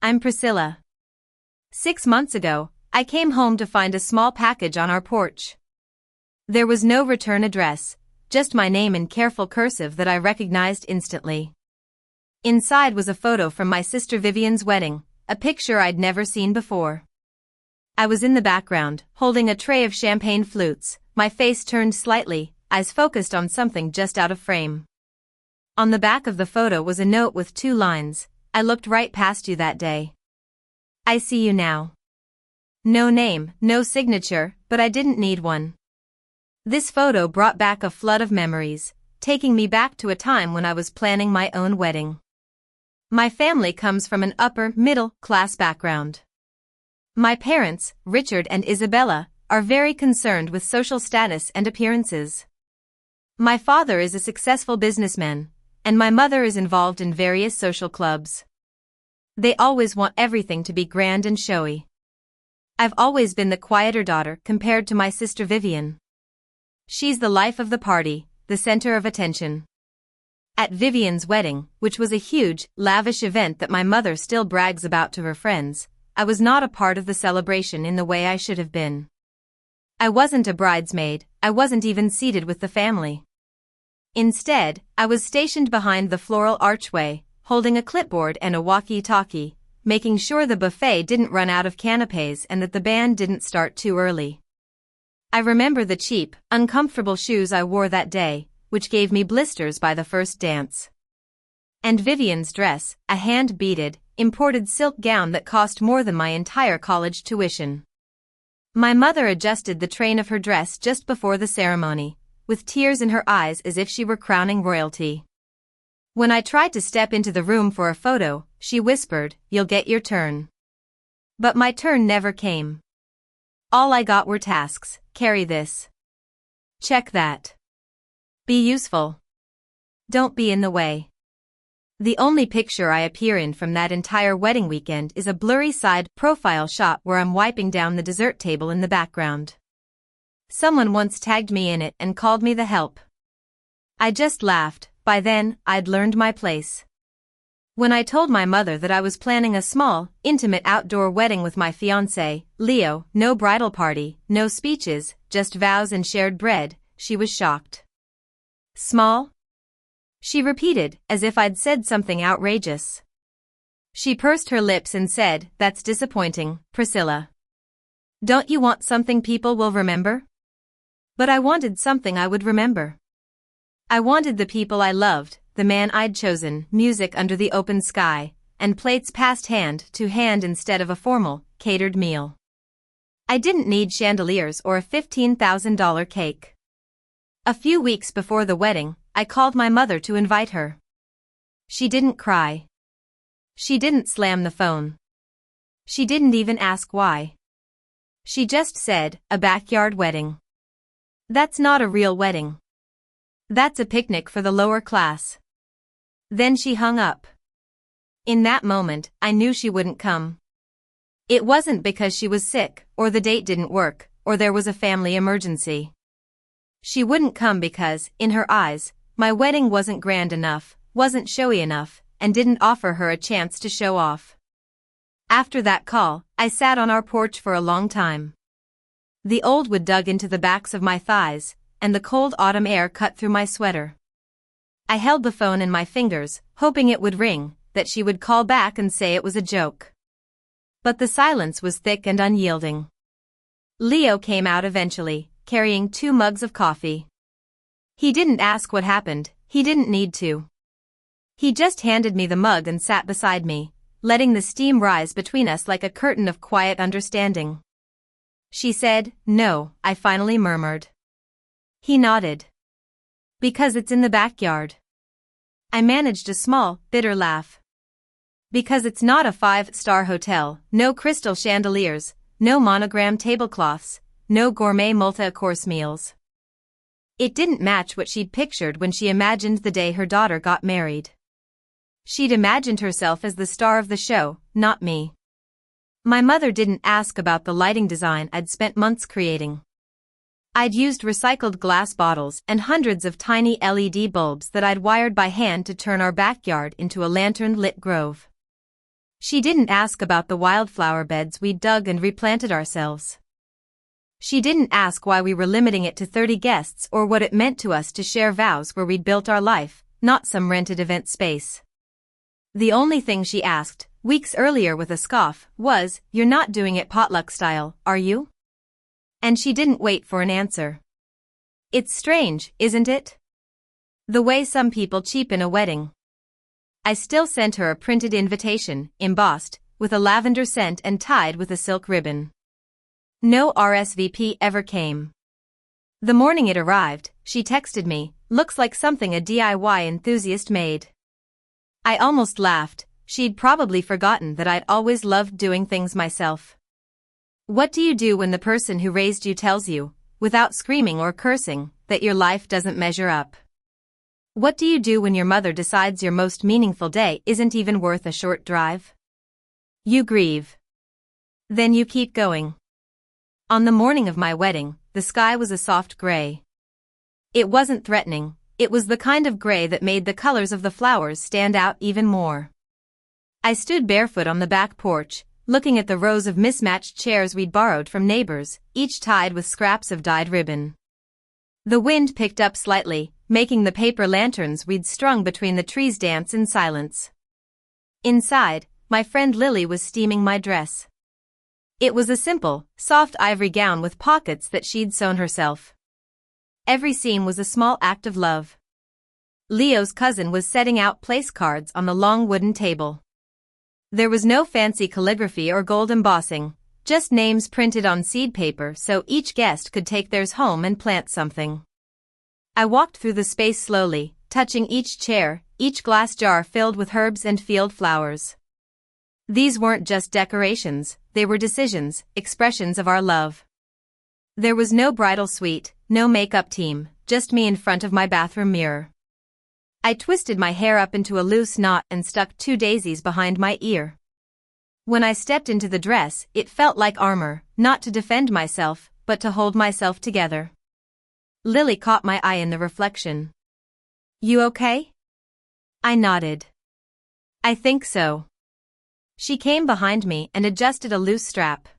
I'm Priscilla. 6 months ago, I came home to find a small package on our porch. There was no return address, just my name in careful cursive that I recognized instantly. Inside was a photo from my sister Vivian's wedding, a picture I'd never seen before. I was in the background, holding a tray of champagne flutes, my face turned slightly, eyes focused on something just out of frame. On the back of the photo was a note with 2 lines, "I looked right past you that day. I see you now." No name, no signature, but I didn't need one. This photo brought back a flood of memories, taking me back to a time when I was planning my own wedding. My family comes from an upper-middle-class background. My parents, Richard and Isabella, are very concerned with social status and appearances. My father is a successful businessman, and my mother is involved in various social clubs. They always want everything to be grand and showy. I've always been the quieter daughter compared to my sister Vivian. She's the life of the party, the center of attention. At Vivian's wedding, which was a huge, lavish event that my mother still brags about to her friends, I was not a part of the celebration in the way I should have been. I wasn't a bridesmaid, I wasn't even seated with the family. Instead, I was stationed behind the floral archway, holding a clipboard and a walkie-talkie, making sure the buffet didn't run out of canapes and that the band didn't start too early. I remember the cheap, uncomfortable shoes I wore that day, which gave me blisters by the first dance. And Vivian's dress, a hand-beaded, imported silk gown that cost more than my entire college tuition. My mother adjusted the train of her dress just before the ceremony, with tears in her eyes as if she were crowning royalty. When I tried to step into the room for a photo, she whispered, "You'll get your turn." But my turn never came. All I got were tasks: carry this. Check that. Be useful. Don't be in the way. The only picture I appear in from that entire wedding weekend is a blurry side profile shot where I'm wiping down the dessert table in the background. Someone once tagged me in it and called me the help. I just laughed. By then, I'd learned my place. When I told my mother that I was planning a small, intimate outdoor wedding with my fiancé, Leo, no bridal party, no speeches, just vows and shared bread, she was shocked. "Small?" she repeated, as if I'd said something outrageous. She pursed her lips and said, "That's disappointing, Priscilla. Don't you want something people will remember?" But I wanted something I would remember. I wanted the people I loved, the man I'd chosen, music under the open sky, and plates passed hand to hand instead of a formal, catered meal. I didn't need chandeliers or a $15,000 cake. A few weeks before the wedding, I called my mother to invite her. She didn't cry. She didn't slam the phone. She didn't even ask why. She just said, "A backyard wedding. That's not a real wedding. That's a picnic for the lower class." Then she hung up. In that moment, I knew she wouldn't come. It wasn't because she was sick, or the date didn't work, or there was a family emergency. She wouldn't come because, in her eyes, my wedding wasn't grand enough, wasn't showy enough, and didn't offer her a chance to show off. After that call, I sat on our porch for a long time. The old wood dug into the backs of my thighs, and the cold autumn air cut through my sweater. I held the phone in my fingers, hoping it would ring, that she would call back and say it was a joke. But the silence was thick and unyielding. Leo came out eventually, carrying 2 mugs of coffee. He didn't ask what happened, he didn't need to. He just handed me the mug and sat beside me, letting the steam rise between us like a curtain of quiet understanding. She said, "No," I finally murmured. He nodded. "Because it's in the backyard." I managed a small, bitter laugh. "Because it's not a 5-star hotel, no crystal chandeliers, no monogram tablecloths, no gourmet multi-course meals." It didn't match what she'd pictured when she imagined the day her daughter got married. She'd imagined herself as the star of the show, not me. My mother didn't ask about the lighting design I'd spent months creating. I'd used recycled glass bottles and hundreds of tiny LED bulbs that I'd wired by hand to turn our backyard into a lantern-lit grove. She didn't ask about the wildflower beds we dug and replanted ourselves. She didn't ask why we were limiting it to 30 guests or what it meant to us to share vows where we'd built our life, not some rented event space. The only thing she asked, weeks earlier with a scoff, was, "You're not doing it potluck style, are you?" And she didn't wait for an answer. It's strange, isn't it? The way some people cheapen a wedding. I still sent her a printed invitation, embossed, with a lavender scent and tied with a silk ribbon. No RSVP ever came. The morning it arrived, she texted me, "Looks like something a DIY enthusiast made." I almost laughed. She'd probably forgotten that I'd always loved doing things myself. What do you do when the person who raised you tells you, without screaming or cursing, that your life doesn't measure up? What do you do when your mother decides your most meaningful day isn't even worth a short drive? You grieve. Then you keep going. On the morning of my wedding, the sky was a soft gray. It wasn't threatening, it was the kind of gray that made the colors of the flowers stand out even more. I stood barefoot on the back porch, looking at the rows of mismatched chairs we'd borrowed from neighbors, each tied with scraps of dyed ribbon. The wind picked up slightly, making the paper lanterns we'd strung between the trees dance in silence. Inside, my friend Lily was steaming my dress. It was a simple, soft ivory gown with pockets that she'd sewn herself. Every seam was a small act of love. Leo's cousin was setting out place cards on the long wooden table. There was no fancy calligraphy or gold embossing, just names printed on seed paper so each guest could take theirs home and plant something. I walked through the space slowly, touching each chair, each glass jar filled with herbs and field flowers. These weren't just decorations, they were decisions, expressions of our love. There was no bridal suite, no makeup team, just me in front of my bathroom mirror. I twisted my hair up into a loose knot and stuck 2 daisies behind my ear. When I stepped into the dress, it felt like armor, not to defend myself, but to hold myself together. Lily caught my eye in the reflection. "You okay?" I nodded. "I think so." She came behind me and adjusted a loose strap.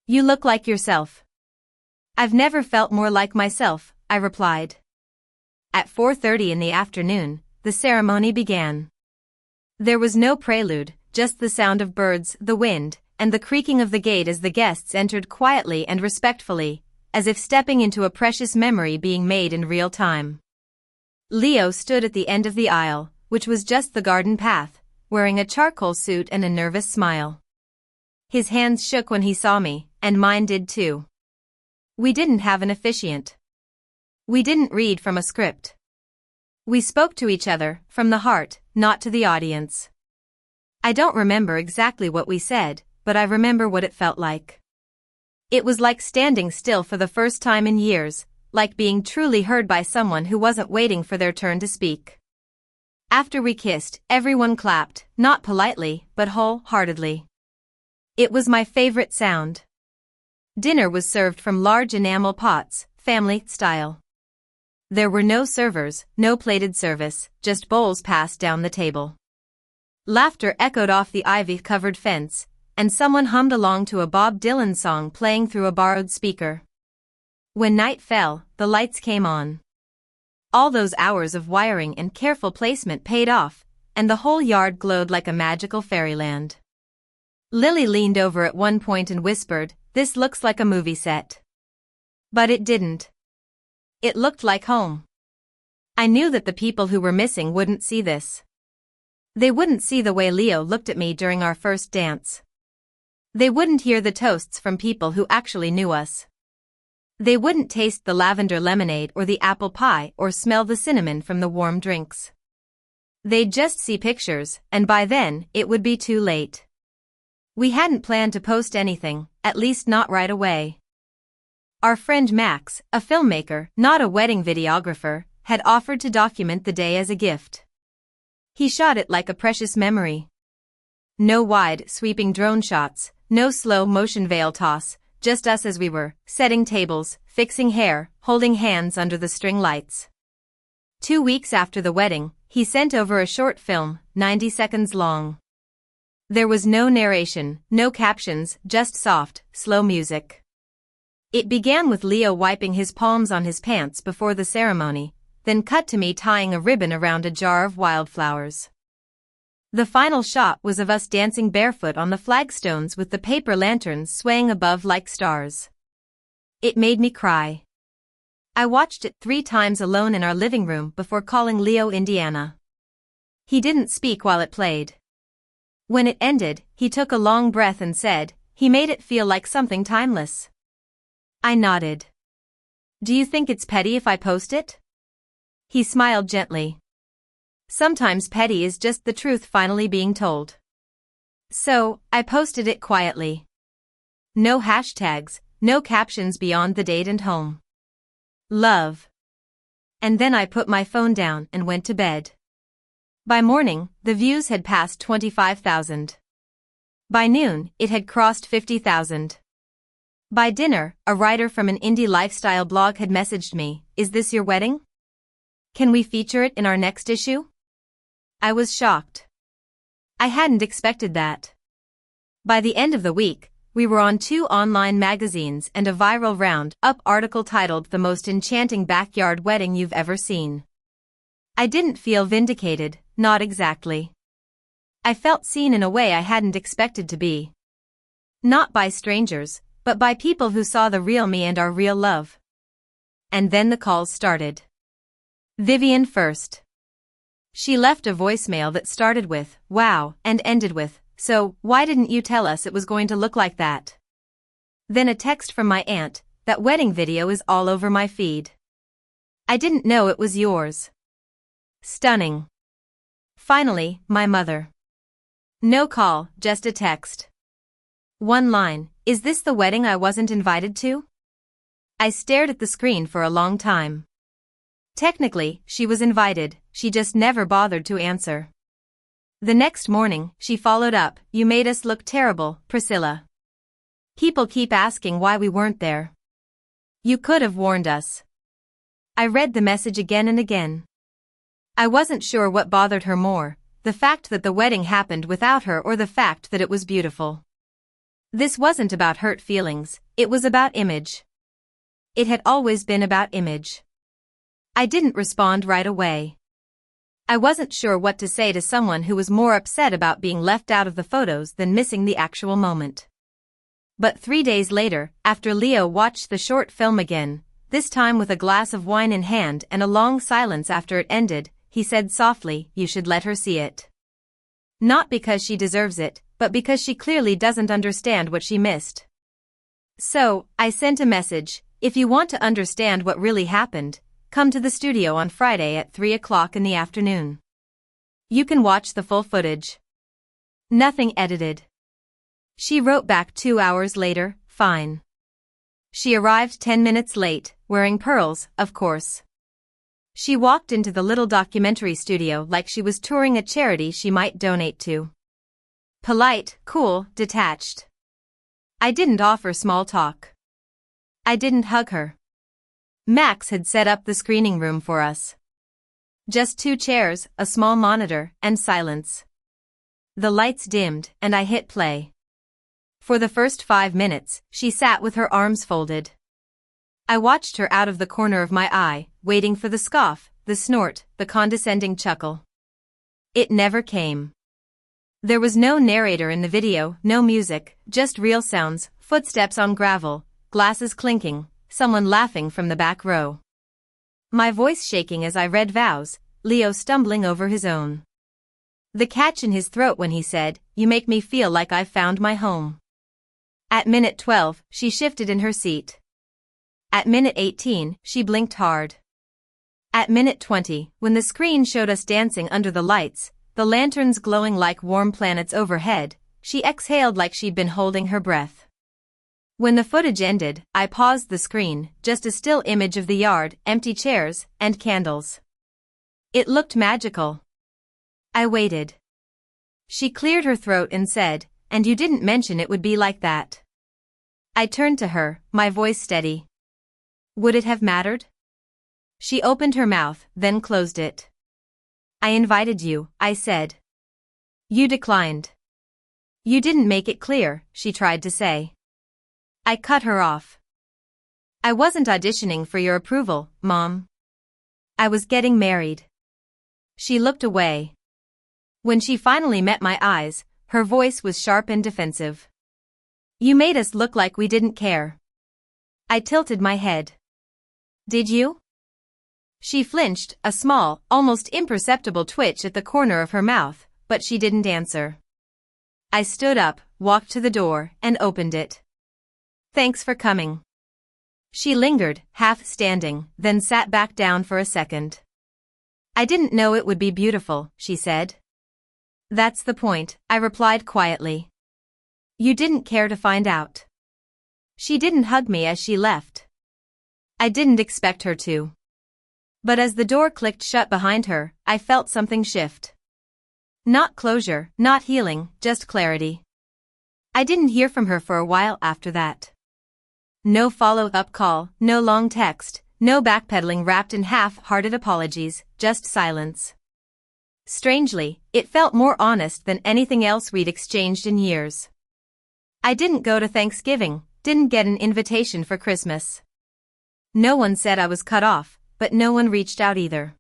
"You look like yourself." "I've never felt more like myself," I replied. At 4:30 in the afternoon, the ceremony began. There was no prelude, just the sound of birds, the wind, and the creaking of the gate as the guests entered quietly and respectfully, as if stepping into a precious memory being made in real time. Leo stood at the end of the aisle, which was just the garden path, wearing a charcoal suit and a nervous smile. His hands shook when he saw me, and mine did too. We didn't have an officiant. We didn't read from a script. We spoke to each other, from the heart, not to the audience. I don't remember exactly what we said, but I remember what it felt like. It was like standing still for the first time in years, like being truly heard by someone who wasn't waiting for their turn to speak. After we kissed, everyone clapped, not politely, but wholeheartedly. It was my favorite sound. Dinner was served from large enamel pots, family style. There were no servers, no plated service, just bowls passed down the table. Laughter echoed off the ivy-covered fence, and someone hummed along to a Bob Dylan song playing through a borrowed speaker. When night fell, the lights came on. All those hours of wiring and careful placement paid off, and the whole yard glowed like a magical fairyland. Lily leaned over at one point and whispered, "This looks like a movie set." But it didn't. It looked like home. I knew that the people who were missing wouldn't see this. They wouldn't see the way Leo looked at me during our first dance. They wouldn't hear the toasts from people who actually knew us. They wouldn't taste the lavender lemonade or the apple pie or smell the cinnamon from the warm drinks. They'd just see pictures, and by then, it would be too late. We hadn't planned to post anything, at least not right away. Our friend Max, a filmmaker, not a wedding videographer, had offered to document the day as a gift. He shot it like a precious memory. No wide, sweeping drone shots, no slow-motion veil toss, just us as we were, setting tables, fixing hair, holding hands under the string lights. 2 weeks after the wedding, he sent over a short film, 90 seconds long. There was no narration, no captions, just soft, slow music. It began with Leo wiping his palms on his pants before the ceremony, then cut to me tying a ribbon around a jar of wildflowers. The final shot was of us dancing barefoot on the flagstones with the paper lanterns swaying above like stars. It made me cry. I watched it 3 times alone in our living room before calling Leo Indiana. He didn't speak while it played. When it ended, he took a long breath and said, "He made it feel like something timeless." I nodded. "Do you think it's petty if I post it?" He smiled gently. "Sometimes petty is just the truth finally being told." So, I posted it quietly. No hashtags, no captions beyond the date and home. Love. And then I put my phone down and went to bed. By morning, the views had passed 25,000. By noon, it had crossed 50,000. By dinner, a writer from an indie lifestyle blog had messaged me, "Is this your wedding? Can we feature it in our next issue?" I was shocked. I hadn't expected that. By the end of the week, we were on 2 online magazines and a viral round-up article titled "The Most Enchanting Backyard Wedding You've Ever Seen." I didn't feel vindicated, not exactly. I felt seen in a way I hadn't expected to be. Not by strangers, but by people who saw the real me and our real love. And then the calls started. Vivian first. She left a voicemail that started with, "Wow," and ended with, "So, why didn't you tell us it was going to look like that?" Then a text from my aunt, "That wedding video is all over my feed. I didn't know it was yours." Stunning. Finally, my mother. No call, just a text. One line, "Is this the wedding I wasn't invited to?" I stared at the screen for a long time. Technically, she was invited, she just never bothered to answer. The next morning, she followed up, "You made us look terrible, Priscilla. People keep asking why we weren't there. You could have warned us." I read the message again and again. I wasn't sure what bothered her more, the fact that the wedding happened without her or the fact that it was beautiful. This wasn't about hurt feelings, it was about image. It had always been about image. I didn't respond right away. I wasn't sure what to say to someone who was more upset about being left out of the photos than missing the actual moment. But 3 days later, after Leo watched the short film again, this time with a glass of wine in hand and a long silence after it ended, he said softly, "You should let her see it. Not because she deserves it, but because she clearly doesn't understand what she missed." So, I sent a message, "If you want to understand what really happened, come to the studio on Friday at 3 o'clock in the afternoon. You can watch the full footage. Nothing edited." She wrote back 2 hours later, "Fine." She arrived 10 minutes late, wearing pearls, of course. She walked into the little documentary studio like she was touring a charity she might donate to. Polite, cool, detached. I didn't offer small talk. I didn't hug her. Max had set up the screening room for us. Just 2 chairs, a small monitor, and silence. The lights dimmed, and I hit play. For the first 5 minutes, she sat with her arms folded. I watched her out of the corner of my eye, waiting for the scoff, the snort, the condescending chuckle. It never came. There was no narrator in the video, no music, just real sounds, footsteps on gravel, glasses clinking, someone laughing from the back row. My voice shaking as I read vows, Leo stumbling over his own. The catch in his throat when he said, "You make me feel like I've found my home." At minute 12, she shifted in her seat. At minute 18, she blinked hard. At minute 20, when the screen showed us dancing under the lights, the lanterns glowing like warm planets overhead, she exhaled like she'd been holding her breath. When the footage ended, I paused the screen, just a still image of the yard, empty chairs, and candles. It looked magical. I waited. She cleared her throat and said, "And you didn't mention it would be like that." I turned to her, my voice steady. "Would it have mattered?" She opened her mouth, then closed it. "I invited you," I said. "You declined." You didn't make it clear, she tried to say. I cut her off. I wasn't auditioning for your approval, Mom. I was getting married. She looked away. When she finally met my eyes, her voice was sharp and defensive. You made us look like we didn't care. I tilted my head. Did you? She flinched, a small, almost imperceptible twitch at the corner of her mouth, but she didn't answer. I stood up, walked to the door, and opened it. Thanks for coming. She lingered, half standing, then sat back down for a second. I didn't know it would be beautiful, she said. That's the point, I replied quietly. You didn't care to find out. She didn't hug me as she left. I didn't expect her to. But as the door clicked shut behind her, I felt something shift. Not closure, not healing, just clarity. I didn't hear from her for a while after that. No follow-up call, no long text, no backpedaling wrapped in half-hearted apologies, just silence. Strangely, it felt more honest than anything else we'd exchanged in years. I didn't go to Thanksgiving, didn't get an invitation for Christmas. No one said I was cut off, but no one reached out either.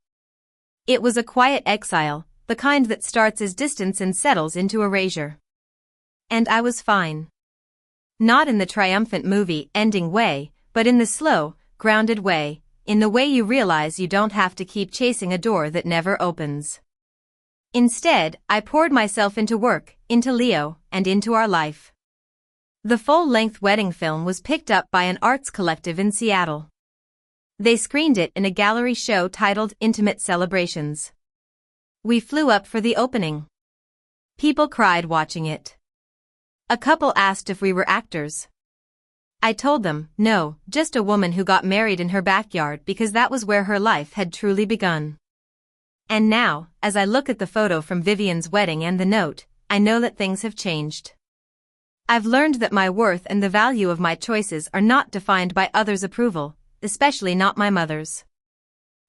It was a quiet exile, the kind that starts as distance and settles into erasure. And I was fine. Not in the triumphant movie-ending way, but in the slow, grounded way, in the way you realize you don't have to keep chasing a door that never opens. Instead, I poured myself into work, into Leo, and into our life. The full-length wedding film was picked up by an arts collective in Seattle. They screened it in a gallery show titled Intimate Celebrations. We flew up for the opening. People cried watching it. A couple asked if we were actors. I told them, no, just a woman who got married in her backyard because that was where her life had truly begun. And now, as I look at the photo from Vivian's wedding and the note, I know that things have changed. I've learned that my worth and the value of my choices are not defined by others' approval, especially not my mother's.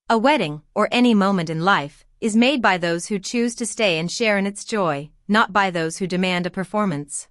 A wedding, or any moment in life, is made by those who choose to stay and share in its joy, not by those who demand a performance.